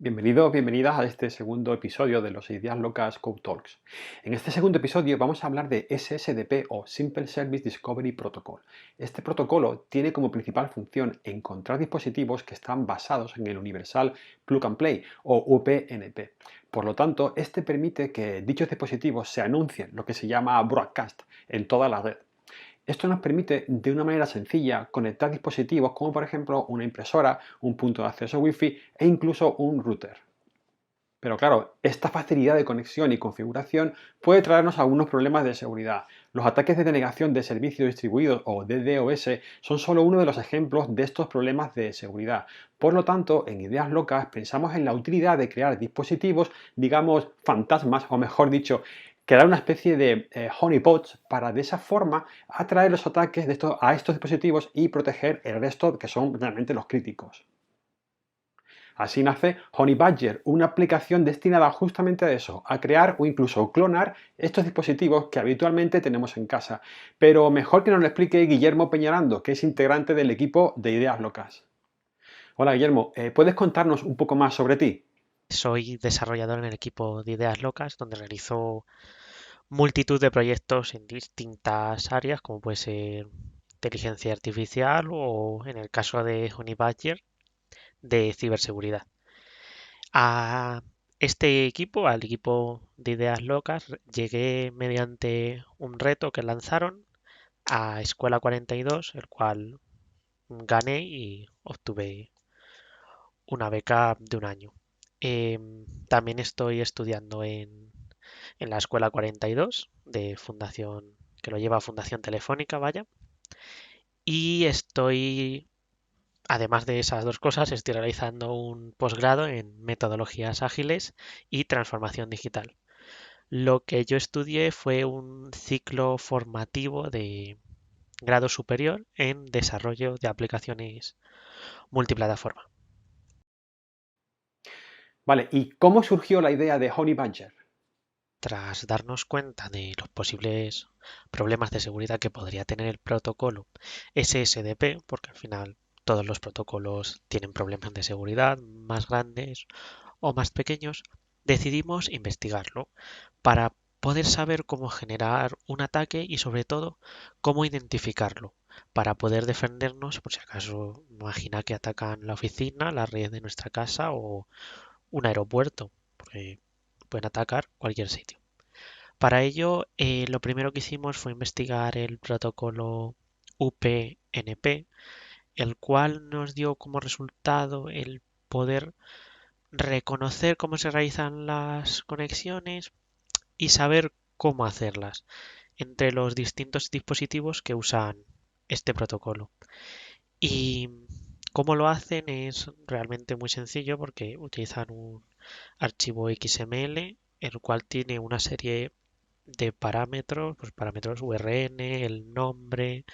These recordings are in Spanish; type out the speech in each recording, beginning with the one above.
Bienvenidos, bienvenidas a este segundo episodio de los Ideas Locas Code Talks. En este segundo episodio vamos a hablar de SSDP o Simple Service Discovery Protocol. Este protocolo tiene como principal función encontrar dispositivos que están basados en el Universal Plug and Play o UPnP. Por lo tanto, este permite que dichos dispositivos se anuncien, lo que se llama broadcast, en toda la red. Esto nos permite de una manera sencilla conectar dispositivos como por ejemplo una impresora, un punto de acceso Wi-Fi e incluso un router. Pero claro, esta facilidad de conexión y configuración puede traernos algunos problemas de seguridad. Los ataques de denegación de servicios distribuidos o DDoS son solo uno de los ejemplos de estos problemas de seguridad. Por lo tanto, en Ideas Locas pensamos en la utilidad de crear dispositivos, digamos, fantasmas, o mejor dicho, crear una especie de honeypots para de esa forma atraer los ataques a estos dispositivos y proteger el resto que son realmente los críticos. Así nace Honeybadger, una aplicación destinada justamente a eso, a crear o incluso clonar estos dispositivos que habitualmente tenemos en casa. Pero mejor que nos lo explique Guillermo Peñarando, que es integrante del equipo de Ideas Locas. Hola Guillermo, ¿puedes contarnos un poco más sobre ti? Soy desarrollador en el equipo de Ideas Locas, donde realizo multitud de proyectos en distintas áreas, como puede ser inteligencia artificial o, en el caso de Honeybadger, de ciberseguridad. A este equipo, al equipo de Ideas Locas, llegué mediante un reto que lanzaron a Escuela 42, el cual gané y obtuve una beca de un año. También estoy estudiando en la Escuela 42 de Fundación, que lo lleva Fundación Telefónica, vaya. Y estoy, además de esas dos cosas, estoy realizando un posgrado en metodologías ágiles y transformación digital. Lo que yo estudié fue un ciclo formativo de grado superior en desarrollo de aplicaciones multiplataforma. Vale, ¿y cómo surgió la idea de Honeybadger? Tras darnos cuenta de los posibles problemas de seguridad que podría tener el protocolo SSDP, porque al final todos los protocolos tienen problemas de seguridad, más grandes o más pequeños, decidimos investigarlo para poder saber cómo generar un ataque y sobre todo cómo identificarlo, para poder defendernos por si acaso imagina que atacan la oficina, la red de nuestra casa o un aeropuerto, porque pueden atacar cualquier sitio. Para ello, lo primero que hicimos fue investigar el protocolo UPnP, el cual nos dio como resultado el poder reconocer cómo se realizan las conexiones y saber cómo hacerlas entre los distintos dispositivos que usan este protocolo. Y cómo lo hacen es realmente muy sencillo porque utilizan un archivo XML, el cual tiene una serie de parámetros, pues parámetros URN, el nombre,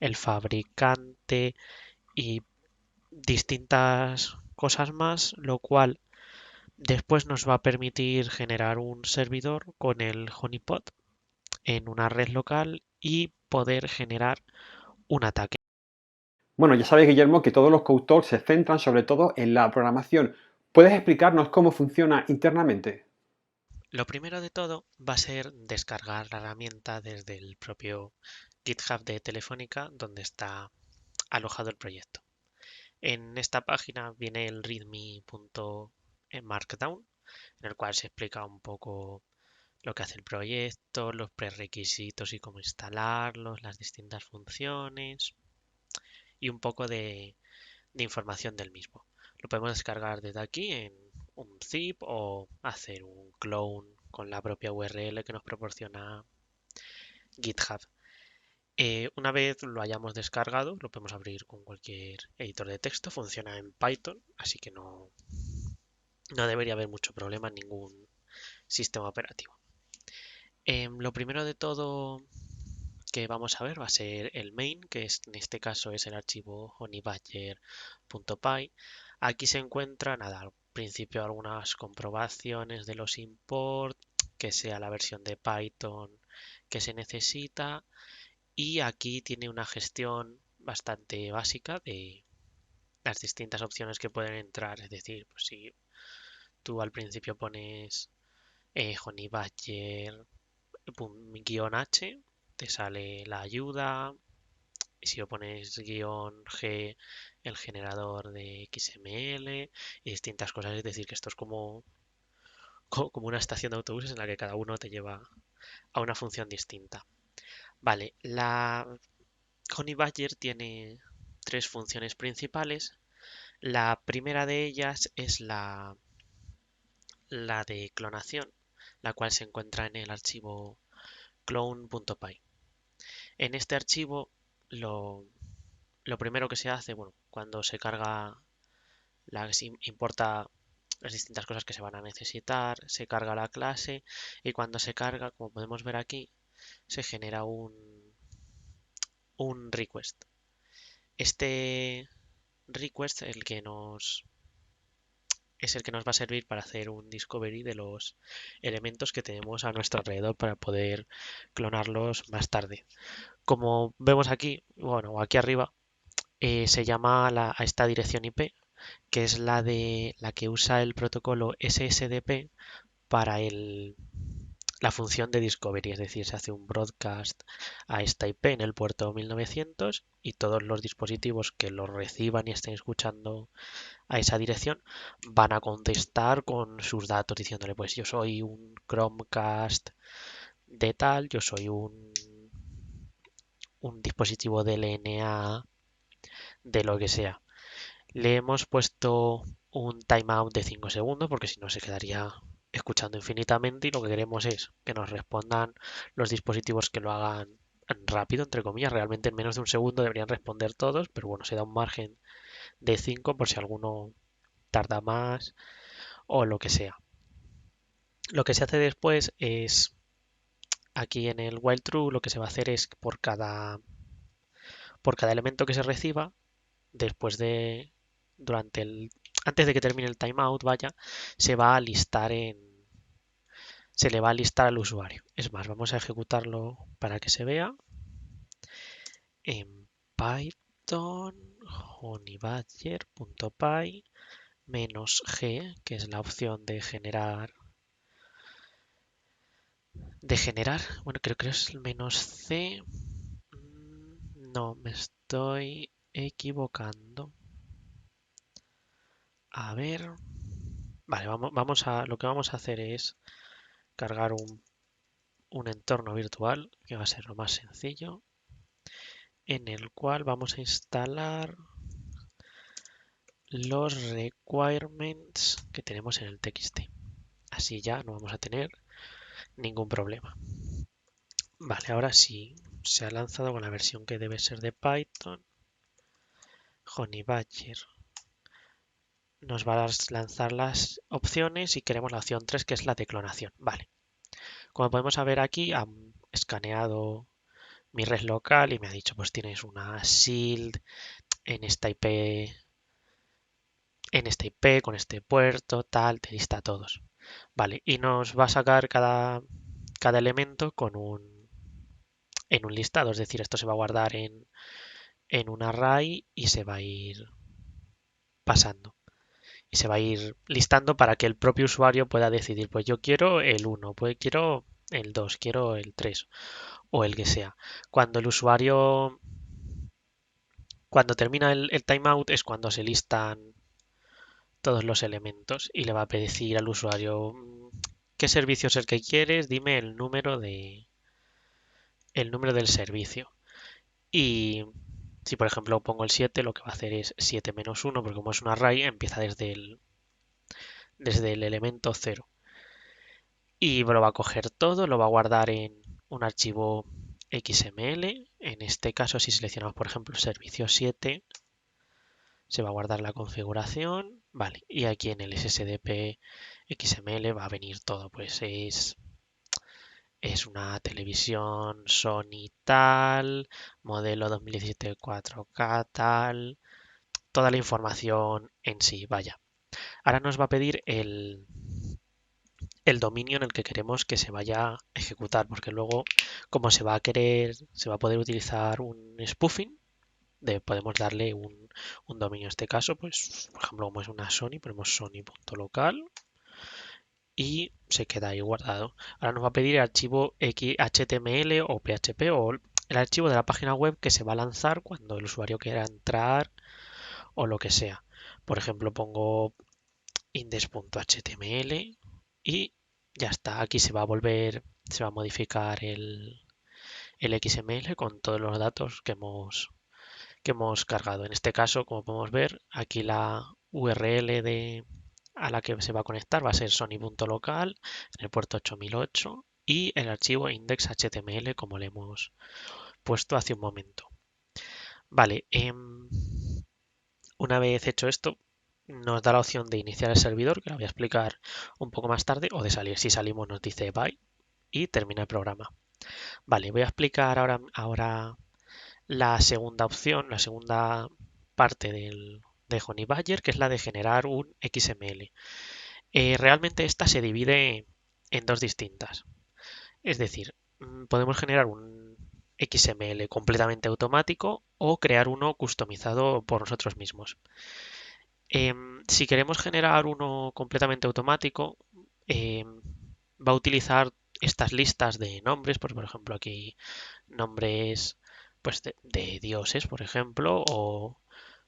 el fabricante y distintas cosas más, lo cual después nos va a permitir generar un servidor con el honeypot en una red local y poder generar un ataque. Bueno, ya sabes Guillermo que todos los Code Talks se centran sobre todo en la programación. ¿Puedes explicarnos cómo funciona internamente? Lo primero de todo va a ser descargar la herramienta desde el propio GitHub de Telefónica donde está alojado el proyecto. En esta página viene el readme.markdown, en el cual se explica un poco lo que hace el proyecto, los prerequisitos y cómo instalarlos, las distintas funciones y un poco de información del mismo. Lo podemos descargar desde aquí en un zip o hacer un clone con la propia URL que nos proporciona GitHub. Una vez lo hayamos descargado, lo podemos abrir con cualquier editor de texto. Funciona en Python, así que no debería haber mucho problema en ningún sistema operativo. Lo primero de todo que vamos a ver va a ser el main, que en este caso es el archivo honeybadger.py. Aquí se encuentra, nada, al principio algunas comprobaciones de los import, que sea la versión de Python que se necesita, y aquí tiene una gestión bastante básica de las distintas opciones que pueden entrar, es decir, pues si Tú al principio pones Honey Badger guión H, te sale la ayuda. Y si lo pones guión G, el generador de XML y distintas cosas, es decir, que esto es como una estación de autobuses en la que cada uno te lleva a una función distinta. Vale, la Honey Badger tiene tres funciones principales. La primera de ellas es la de clonación, la cual se encuentra en el archivo clone.py. En este archivo lo, lo primero que se hace, bueno, cuando se carga, se importa las distintas cosas que se van a necesitar, se carga la clase y cuando se carga, como podemos ver aquí, se genera un request. Este request es el que nos va a servir para hacer un discovery de los elementos que tenemos a nuestro alrededor para poder clonarlos más tarde. Como vemos aquí, bueno, aquí arriba, se llama a esta dirección IP, que es la que usa el protocolo SSDP para la función de discovery, es decir, se hace un broadcast a esta IP en el puerto 1900 y todos los dispositivos que lo reciban y estén escuchando a esa dirección van a contestar con sus datos diciéndole, pues yo soy un Chromecast de tal, yo soy un dispositivo de LNA de lo que sea. Le hemos puesto un timeout de 5 segundos porque si no se quedaría escuchando infinitamente y lo que queremos es que nos respondan los dispositivos que lo hagan rápido, entre comillas. Realmente en menos de un segundo deberían responder todos, pero bueno, se da un margen de 5 por si alguno tarda más o lo que sea. Lo que se hace después es, aquí en el while true, lo que se va a hacer es por cada elemento que se reciba, después de, durante el, antes de que termine el timeout, vaya, se va a listar se le va a listar al usuario. Es más, vamos a ejecutarlo para que se vea. En Python, honeybadger.py -g, que es la opción de generar, bueno, creo que es el -c. No, me estoy equivocando. A ver. Vale, lo que vamos a hacer es cargar un entorno virtual, que va a ser lo más sencillo, en el cual vamos a instalar los requirements que tenemos en el TXT. Así ya no vamos a tener ningún problema. Vale, ahora sí, se ha lanzado con la versión que debe ser de Python. Honeybadger nos va a lanzar las opciones y queremos la opción 3, que es la de clonación. Vale, como podemos ver aquí, han escaneado mi red local y me ha dicho, pues tienes una shield en esta IP, con este puerto, tal, te lista a todos. Vale, y nos va a sacar cada elemento en un listado, es decir, esto se va a guardar en un array y se va a ir pasando. Y se va a ir listando para que el propio usuario pueda decidir, pues yo quiero el 1, pues quiero el 2, quiero el 3 o el que sea. Cuando el usuario, cuando termina el timeout es cuando se listan todos los elementos y le va a decir al usuario qué servicio es el que quieres, dime el número del servicio. Y si por ejemplo pongo el 7, lo que va a hacer es 7 menos 1, porque como es un array, empieza desde el elemento 0. Y lo va a coger todo, lo va a guardar en un archivo XML. En este caso, si seleccionamos por ejemplo el servicio 7, se va a guardar la configuración, vale, y aquí en el SSDP XML va a venir todo, pues es una televisión Sony tal, modelo 2017 4K tal, toda la información en sí, vaya. Ahora nos va a pedir el dominio en el que queremos que se vaya a ejecutar, porque luego, como se va a poder utilizar un spoofing, podemos darle un dominio. En este caso, pues, por ejemplo, como es una Sony, ponemos sony.local y se queda ahí guardado. Ahora nos va a pedir el archivo HTML o PHP o el archivo de la página web que se va a lanzar cuando el usuario quiera entrar o lo que sea. Por ejemplo, pongo index.html y ya está. Aquí se va a modificar el XML con todos los datos que hemos cargado. En este caso, como podemos ver, aquí la URL a la que se va a conectar va a ser sony.local en el puerto 8008 y el archivo index.html como le hemos puesto hace un momento. Vale, una vez hecho esto, nos da la opción de iniciar el servidor, que la voy a explicar un poco más tarde, o de salir. Si salimos nos dice bye y termina el programa. Vale, voy a explicar ahora la segunda opción, la segunda parte de Honey Badger, que es la de generar un XML. Realmente esta se divide en dos distintas. Es decir, podemos generar un XML completamente automático o crear uno customizado por nosotros mismos. Si queremos generar uno completamente automático, va a utilizar estas listas de nombres, por ejemplo aquí nombres pues de dioses, por ejemplo, o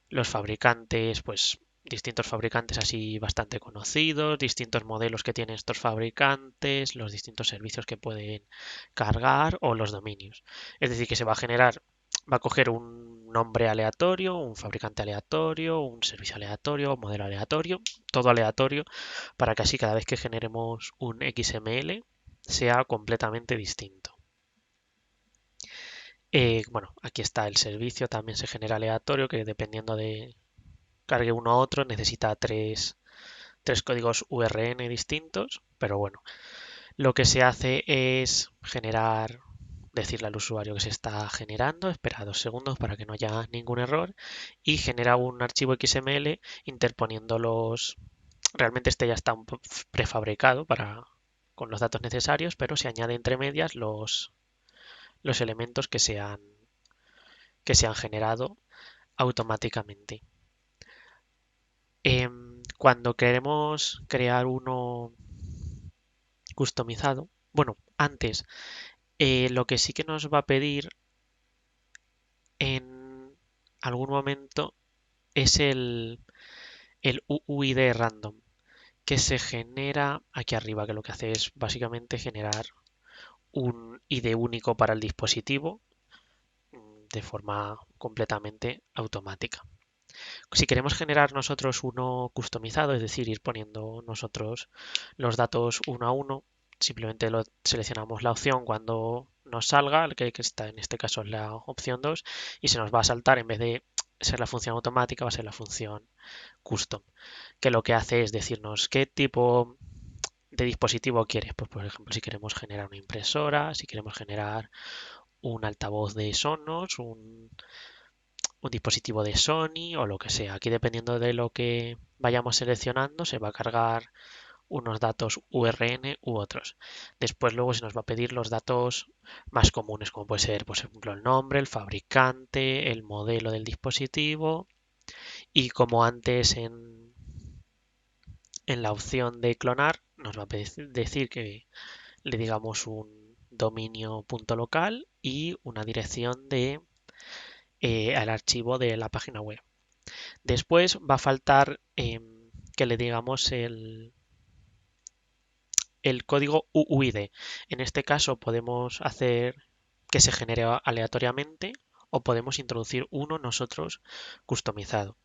los fabricantes, pues distintos fabricantes así bastante conocidos, distintos modelos que tienen estos fabricantes, los distintos servicios que pueden cargar o los dominios. Es decir, que se va a generar, va a coger un nombre aleatorio, un fabricante aleatorio, un servicio aleatorio, un modelo aleatorio, todo aleatorio, para que así cada vez que generemos un XML sea completamente distinto. Bueno, aquí está el servicio, también se genera aleatorio, que dependiendo de cargue uno a otro necesita tres códigos URN distintos, pero bueno, lo que se hace es generar, decirle al usuario que se está generando, espera 2 segundos para que no haya ningún error y genera un archivo XML interponiendo realmente este ya está prefabricado con los datos necesarios, pero se añade entre medias los elementos que se han generado automáticamente. Cuando queremos crear uno customizado, bueno, antes, lo que sí que nos va a pedir en algún momento es el UUID random, que se genera aquí arriba, que lo que hace es básicamente generar un ID único para el dispositivo de forma completamente automática. Si queremos generar nosotros uno customizado, es decir, ir poniendo nosotros los datos uno a uno, simplemente seleccionamos la opción cuando nos salga, que está en este caso es la opción 2, y se nos va a saltar, en vez de ser la función automática, va a ser la función custom, que lo que hace es decirnos qué tipo de dispositivo quieres. Pues, por ejemplo, si queremos generar una impresora, si queremos generar un altavoz de Sonos, un dispositivo de Sony o lo que sea. Aquí dependiendo de lo que vayamos seleccionando se va a cargar unos datos URN u otros. Después luego se nos va a pedir los datos más comunes como puede ser por ejemplo el nombre, el fabricante, el modelo del dispositivo y como antes en la opción de clonar nos va a decir que le digamos un dominio.local y una dirección al archivo de la página web. Después va a faltar que le digamos el código UUID. En este caso podemos hacer que se genere aleatoriamente o podemos introducir uno nosotros customizado.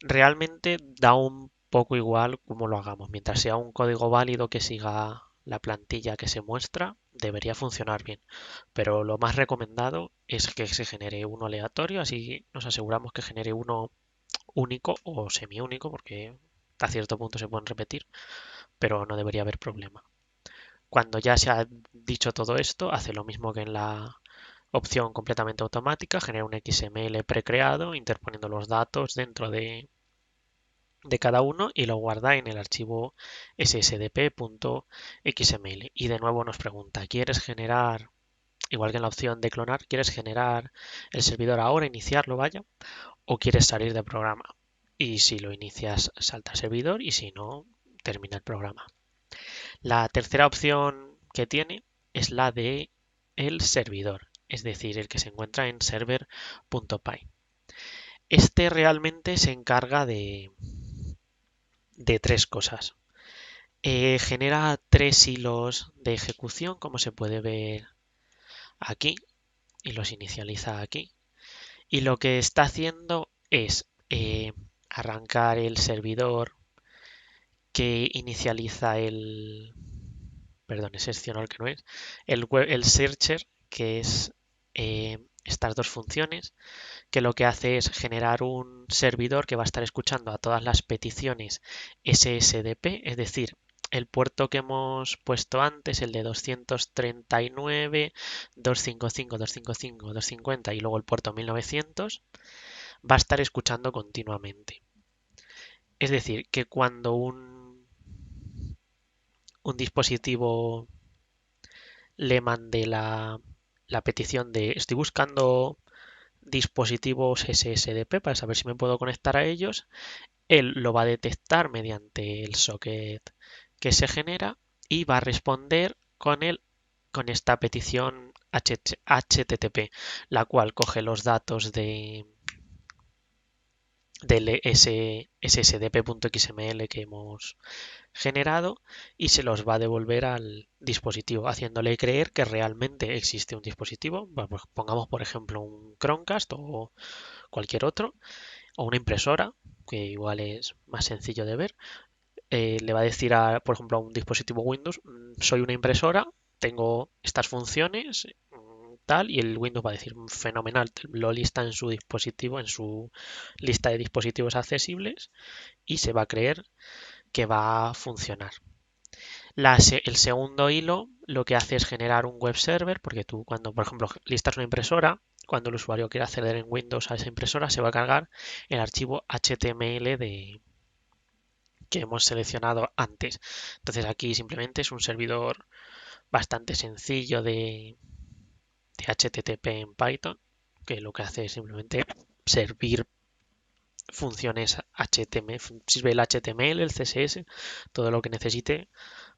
Realmente da un poco igual cómo lo hagamos. Mientras sea un código válido que siga la plantilla que se muestra, debería funcionar bien. Pero lo más recomendado es que se genere uno aleatorio, así nos aseguramos que genere uno único o semiúnico, porque a cierto punto se pueden repetir, pero no debería haber problema. Cuando ya se ha dicho todo esto, hace lo mismo que en la opción completamente automática, genera un XML precreado, interponiendo los datos dentro de cada uno y lo guarda en el archivo ssdp.xml. Y de nuevo nos pregunta, ¿quieres generar, igual que en la opción de clonar, ¿quieres generar el servidor ahora, iniciarlo, vaya? ¿O quieres salir del programa? Y si lo inicias, salta el servidor y si no, termina el programa. La tercera opción que tiene es la de el servidor, es decir, el que se encuentra en server.py. Este realmente se encarga de tres cosas. Genera tres hilos de ejecución, como se puede ver aquí, y los inicializa aquí. Y lo que está haciendo es arrancar el servidor que inicializa perdón, es seccional que no es, el searcher, que es estas dos funciones, que lo que hace es generar un servidor que va a estar escuchando a todas las peticiones SSDP, es decir, el puerto que hemos puesto antes, el de 239, 255, 255, 250 y luego el puerto 1900, va a estar escuchando continuamente. Es decir, que cuando un dispositivo le mande la petición de estoy buscando dispositivos SSDP para saber si me puedo conectar a ellos, él lo va a detectar mediante el socket que se genera y va a responder con esta petición HTTP, la cual coge los datos del ssdp.xml que hemos generado y se los va a devolver al dispositivo, haciéndole creer que realmente existe un dispositivo. Bueno, pues pongamos, por ejemplo, un Chromecast o cualquier otro, o una impresora, que igual es más sencillo de ver. Le va a decir, por ejemplo, a un dispositivo Windows, soy una impresora, tengo estas funciones, tal, y el Windows va a decir, fenomenal, lo lista en su dispositivo, en su lista de dispositivos accesibles, y se va a creer que va a funcionar. El segundo hilo lo que hace es generar un web server, porque tú cuando, por ejemplo, listas una impresora, cuando el usuario quiera acceder en Windows a esa impresora, se va a cargar el archivo HTML que hemos seleccionado antes. Entonces aquí simplemente es un servidor bastante sencillo de HTTP en Python, que lo que hace es simplemente servir funciones HTML, sirve el HTML, el CSS, todo lo que necesite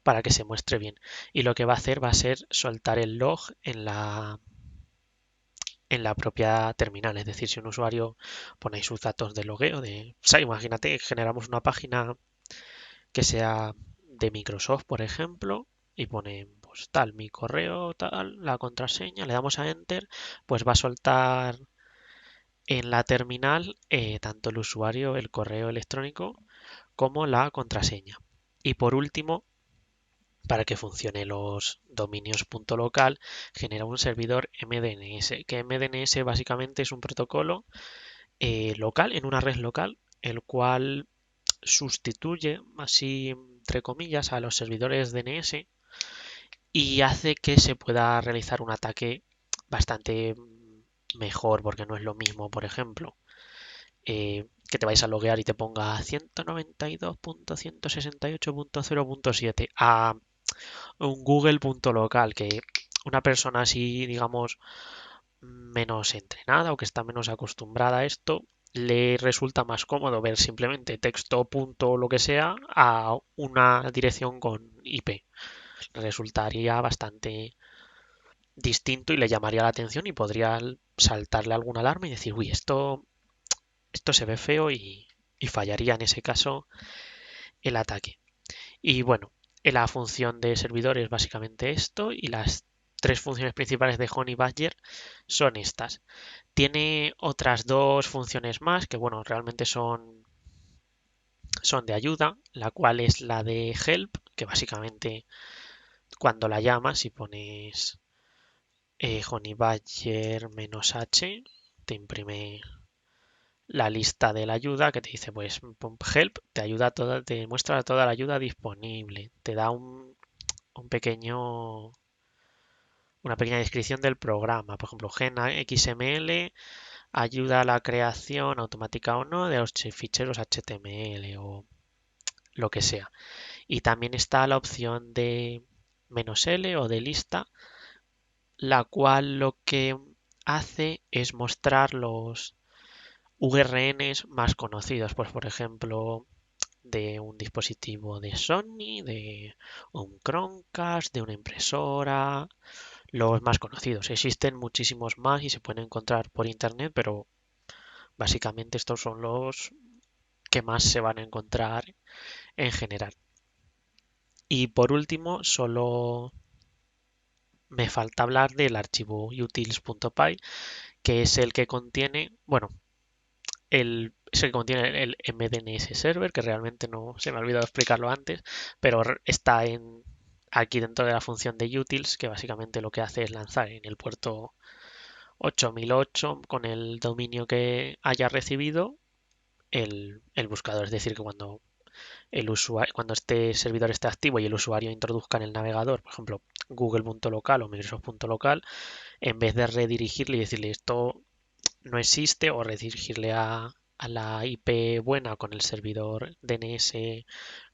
para que se muestre bien. Y lo que va a hacer va a ser soltar el log en la propia terminal. Es decir, si un usuario pone sus datos de logueo, o sea, imagínate, generamos una página que sea de Microsoft, por ejemplo, y pone pues tal, mi correo, tal, la contraseña, le damos a Enter, pues va a soltar en la terminal tanto el usuario, el correo electrónico, como la contraseña. Y por último, para que funcione los dominios .local, genera un servidor MDNS, que MDNS básicamente es un protocolo local, en una red local, el cual sustituye, así entre comillas, a los servidores DNS y hace que se pueda realizar un ataque bastante mejor, porque no es lo mismo, por ejemplo, que te vais a loguear y te ponga 192.168.0.7 a un Google.local, que una persona así, digamos, menos entrenada o que está menos acostumbrada a esto, le resulta más cómodo ver simplemente texto punto lo que sea a una dirección con IP. Resultaría bastante distinto y le llamaría la atención y podría saltarle alguna alarma y decir, uy, esto se ve feo y fallaría en ese caso el ataque. Y bueno, la función de servidor es básicamente esto y las tres funciones principales de Honey Badger son estas. Tiene otras dos funciones más que, bueno, realmente son de ayuda, la cual es la de help, que básicamente cuando la llamas y pones Honey Badger -h, te imprime la lista de la ayuda que te dice, pues, help, te ayuda toda, te muestra toda la ayuda disponible, te da un pequeño, una pequeña descripción del programa. Por ejemplo, Gena XML ayuda a la creación automática o no de los ficheros HTML o lo que sea. Y también está la opción de "-l" o de lista, la cual lo que hace es mostrar los URLs más conocidos. Pues por ejemplo, de un dispositivo de Sony, de un Chromecast, de una impresora, los más conocidos. Existen muchísimos más y se pueden encontrar por internet, pero básicamente estos son los que más se van a encontrar en general. Y por último, solo me falta hablar del archivo utils.py, que es el que contiene, bueno, es el que contiene el MDNS server, que realmente no se me ha olvidado explicarlo antes, pero está aquí dentro de la función de utils, que básicamente lo que hace es lanzar en el puerto 8008 con el dominio que haya recibido el buscador. Es decir, que cuando este servidor esté activo y el usuario introduzca en el navegador, por ejemplo, google.local o microsoft.local, en vez de redirigirle y decirle esto no existe o redirigirle a la IP buena con el servidor DNS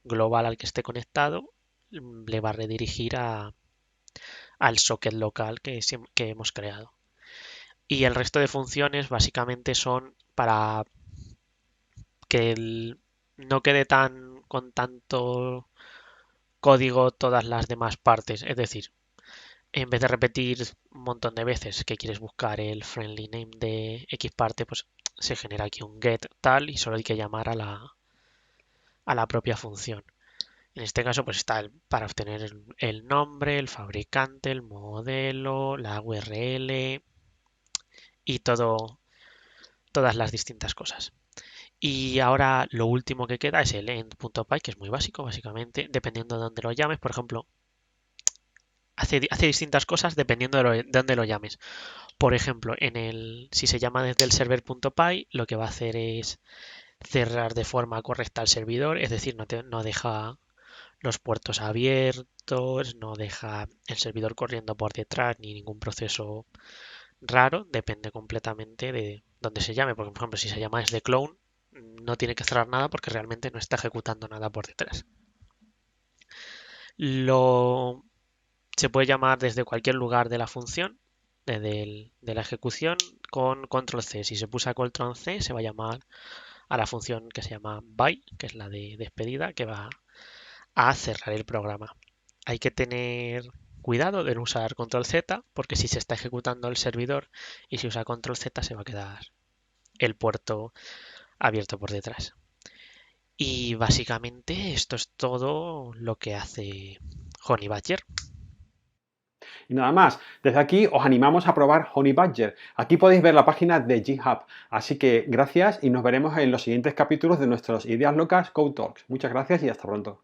global al que esté conectado, le va a redirigir al socket local que hemos creado. Y el resto de funciones básicamente son para que no quede con tanto código todas las demás partes. Es decir, en vez de repetir un montón de veces que quieres buscar el friendly name de X parte, pues se genera aquí un get tal y solo hay que llamar a la propia función. En este caso, pues está para obtener el nombre, el fabricante, el modelo, la URL y todas las distintas cosas. Y ahora lo último que queda es el end.py, que es muy básico, básicamente, dependiendo de dónde lo llames. Por ejemplo, hace distintas cosas dependiendo de dónde lo llames. Por ejemplo, si se llama desde el server.py, lo que va a hacer es cerrar de forma correcta el servidor, es decir, no deja los puertos abiertos, no deja el servidor corriendo por detrás ni ningún proceso raro, depende completamente de dónde se llame, porque por ejemplo si se llama desde clone no tiene que cerrar nada porque realmente no está ejecutando nada por detrás. Lo se puede llamar desde cualquier lugar de la función, de la ejecución, con control C. Si se pulsa control C se va a llamar a la función que se llama by, que es la de despedida, que va a cerrar el programa. Hay que tener cuidado de no usar control Z, porque si se está ejecutando el servidor y si usa control Z se va a quedar el puerto abierto por detrás. Y básicamente esto es todo lo que hace Honey Badger. Y nada más, desde aquí os animamos a probar Honey Badger. Aquí podéis ver la página de GitHub. Así que gracias y nos veremos en los siguientes capítulos de nuestros Ideas Locas Code Talks. Muchas gracias y hasta pronto.